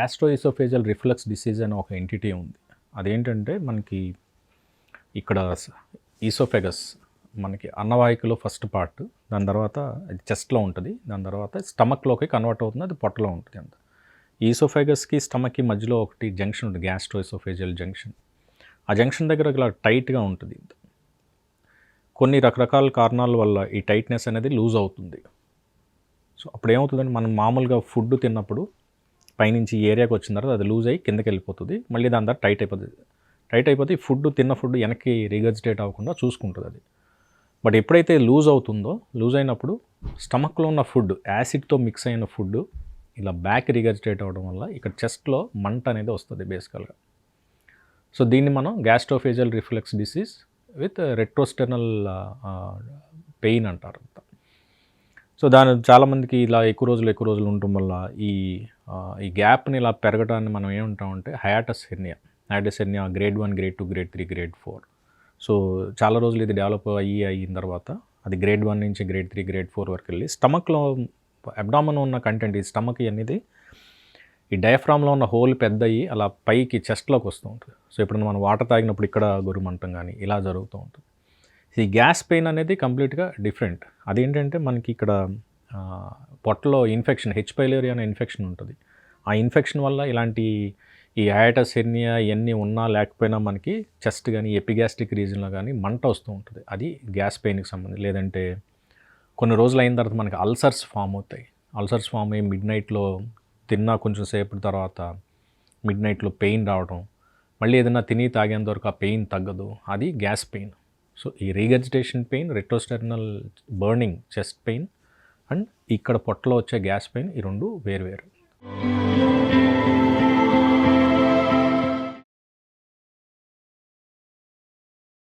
Gastro-oesophageal reflux disease అనే ఒక entity ఉంది. అదేంటంటే మనకి ఇక్కడ ఈసోఫెగస్ మనకి అన్నవాహికలో ఫస్ట్ పార్ట్, దాని తర్వాత అది చెస్ట్లో ఉంటుంది, దాని తర్వాత స్టమక్లోకి కన్వర్ట్ అవుతుంది, అది పొట్టలో ఉంటుంది. అంత ఈసోఫెగస్కి స్టమక్కి మధ్యలో ఒకటి జంక్షన్ ఉంటుంది, గ్యాస్ట్రోఇసోఫేజియల్ జంక్షన్. ఆ జంక్షన్ దగ్గర ఇలా టైట్గా ఉంటుంది. కొన్ని రకరకాల కారణాల వల్ల ఈ టైట్నెస్ అనేది లూజ్ అవుతుంది. సో అప్పుడు ఏమవుతుందంటే మనం మామూలుగా ఫుడ్ తిన్నప్పుడు పైనుంచి ఈ ఏరియాకి వచ్చిన తర్వాత అది లూజ్ అయ్యి కిందకి వెళ్ళిపోతుంది, మళ్ళీ దాని తర్వాత టైట్ అయిపోతే ఈ తిన్న ఫుడ్ వెనక్కి రిగర్జిటేట్ అవ్వకుండా చూసుకుంటుంది అది. బట్ ఎప్పుడైతే లూజ్ అవుతుందో, లూజ్ అయినప్పుడు స్టమక్లో ఉన్న ఫుడ్ యాసిడ్తో మిక్స్ అయిన ఫుడ్ ఇలా బ్యాక్ రిగర్జిటేట్ అవ్వడం వల్ల ఇక్కడ చెస్ట్లో మంట అనేది వస్తుంది బేసికల్గా. సో దీన్ని మనం గ్యాస్ట్రోఫేజియల్ రిఫ్లెక్స్ డిసీజ్ విత్ రెట్రోస్టర్నల్ పెయిన్ అంటారు. సో దాని చాలామందికి ఇలా ఎక్కువ రోజులు ఉండటం వల్ల ఈ గ్యాప్ని ఇలా పెరగడాన్ని మనం ఏమంటామంటే hiatus hernia grade 1, grade 2, grade 3, grade 4. So చాలా రోజులు ఇది డెవలప్ అయిన తర్వాత అది గ్రేడ్ 1 నుంచి గ్రేడ్ 3, గ్రేడ్ 4 వరకు వెళ్ళి స్టమక్లో అబ్డామన్ ఉన్న కంటెంట్, ఈ స్టమక్ అనేది ఈ డయాఫ్రామ్లో ఉన్న హోల్ పెద్ద అయ్యి అలా పైకి చెస్ట్లోకి వస్తూ ఉంటుంది. సో ఇప్పుడు మనం వాటర్ తాగినప్పుడు ఇక్కడ గురుమంటం కానీ ఇలా జరుగుతూ ఉంటుంది. ఈ గ్యాస్ పెయిన్ అనేది కంప్లీట్గా డిఫరెంట్. అదేంటంటే మనకి ఇక్కడ పొట్టలో ఇన్ఫెక్షన్, హెచ్ పైలోరీ అనే ఇన్ఫెక్షన్ ఉంటుంది. ఆ ఇన్ఫెక్షన్ వల్ల ఇలాంటి ఈ హయాటస్ హెర్నియా ఇవన్నీ ఉన్నా లేకపోయినా మనకి చెస్ట్ కానీ ఎపిగాస్ట్రిక్ రీజన్లో కానీ మంట వస్తూ ఉంటుంది. అది గ్యాస్ పెయిన్కి సంబంధించి. లేదంటే కొన్ని రోజులు అయిన తర్వాత మనకి అల్సర్స్ ఫామ్ అవుతాయి. అల్సర్స్ ఫామ్ అయ్యి మిడ్ నైట్లో తిన్నా కొంచెం సేపటి తర్వాత మిడ్ నైట్లో పెయిన్ రావడం, మళ్ళీ ఏదైనా తిని తాగేంత వరకు ఆ పెయిన్ తగ్గదు, అది గ్యాస్ పెయిన్. సో ఈ regurgitation pain, retrosternal burning chest pain and ఇక్కడ పొట్టలో వచ్చే గ్యాస్ పెయిన్, ఈ రెండు వేరు.